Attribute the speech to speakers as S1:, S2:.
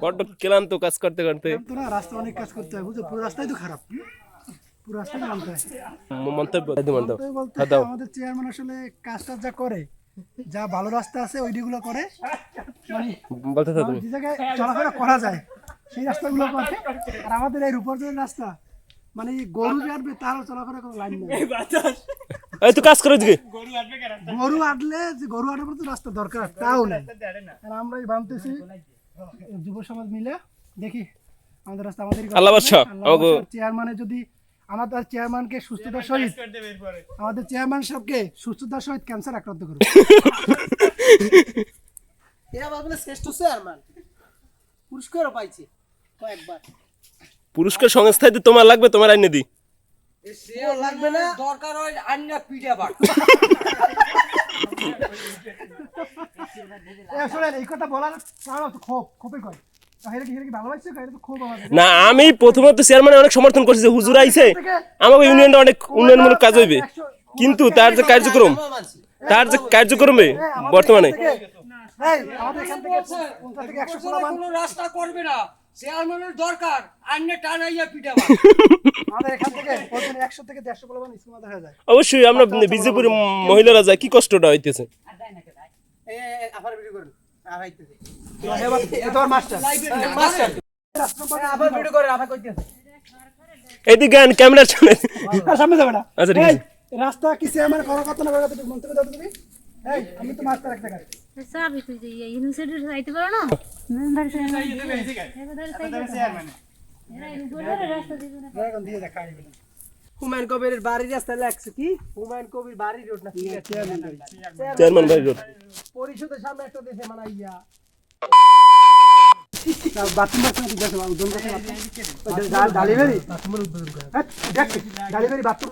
S1: বড্ড ক্লান্ত কাজ করতে করতে।
S2: তো না রাস্তা অনেক কাজ করতে হয় বুঝছো, পুরো রাস্তাই তো খারাপ, পুরো রাস্তাই মানতে হয়।
S1: মন্তব্য
S2: মন্তব্য বলতে আমাদের চেয়ারম্যান আসলে কাজটা যা করে, যা ভালো রাস্তা আছে ওইগুলো করে, মানে
S1: বলতে থাকো তুমি।
S2: যে জায়গায় চলাফেরা করা যায় সেই রাস্তাগুলো করে। আর আমাদের এই রূপর্জনের রাস্তা মানে গরু যাবে তারও চলাফেরা করার লাইন নেই।
S1: এই তো কাজ করে দিকে
S2: গরু আটলে যে গরু আটার মতো রাস্তা দরকার তাও নেই। আর আমরা এই ভাবতেছি যুব সমাজ মিলে দেখি আমাদের রাস্তা আমাদের
S1: আল্লাহ বাদশা আমাগো
S2: চেয়ারম্যানের যদি আমাদের চেয়ারম্যানকে সুস্থতার সহিত আমাদের চেয়ারম্যান সাহেবকে সুস্থতার সহিত ক্যান্সার আক্রান্ত করবে।
S3: এরা বলে শ্রেষ্ঠ চেয়ারম্যান পুরস্কারও পাইছে কয়েকবার।
S1: পুরস্কার সংস্থায় তো তোমার লাগবে, তোমার আইনে দি।
S3: সেও লাগবে না, দরকার হয় আন্না পিঠা বাট।
S2: আসলে এই কথা বলার কারণ হচ্ছে ক্ষোভের কথা। হেরে কি ভালোবাসছে, এটা তো ক্ষোভ আমাদের।
S1: না আমি প্রথমত চেয়ারম্যানের অনেক সমর্থন করছি যে হুজুর আইছে আমাকে ইউনিয়নটা অনেক উন্নয়নমূলক কাজ হইবে, কিন্তু তার যে কার্যক্রমে বর্তমানে
S2: আমাদের এখান থেকে 50 থেকে 100 পোলাপান
S3: কোনো রাস্তা করবে না, চেয়ারম্যানের দরকার আন্না টানাইয়া পিঠা বাট।
S2: আমাদের এখান থেকে 100 থেকে 150 পোলাপান স্কুল মাথা হয়ে যায়।
S1: অবশ্যই আমরা বিজেপির মহিলারা যায় কি কষ্টটা হইতেছে।
S3: আবার ভিডিও করুন আইতেছে
S2: তোর মাস্টার
S3: আবার ভিডিও করে আবার কইতেছে
S1: এইদিকে ক্যামেরার সামনে
S2: সামনে যাবে না।
S1: আচ্ছা ঠিক আছে।
S2: রাস্তা কি চেয়ারম্যান করার কথা না, মন্তব্য দাও তুমি। এই আমি তো মাস্টার একটা গাড়ি
S4: সাবি তুই যে ইউনিভার্সিটি যাইতে পারো না, মেম্বার চেয়ারম্যান এরা উপরে রাস্তা দিবে না।
S2: ড্রাগন দিয়ে দেখা যাবে।
S3: হুমায়ুন কবিরের বাড়ির রাস্তা লাগছে কি হুমায়ুন কবির বাড়ির রোড না
S1: চেয়ারম্যান ভাই রোড
S3: পরিষদের সামনে একটা দেশে মানাইয়া
S2: বাথরুম বাথরুম ঠিক আছে, উদ্বোধন করতে ডালিভারি বাথরুমের উদ্বোধন করে। হ্যাঁ, ডালিভারি বাথরুম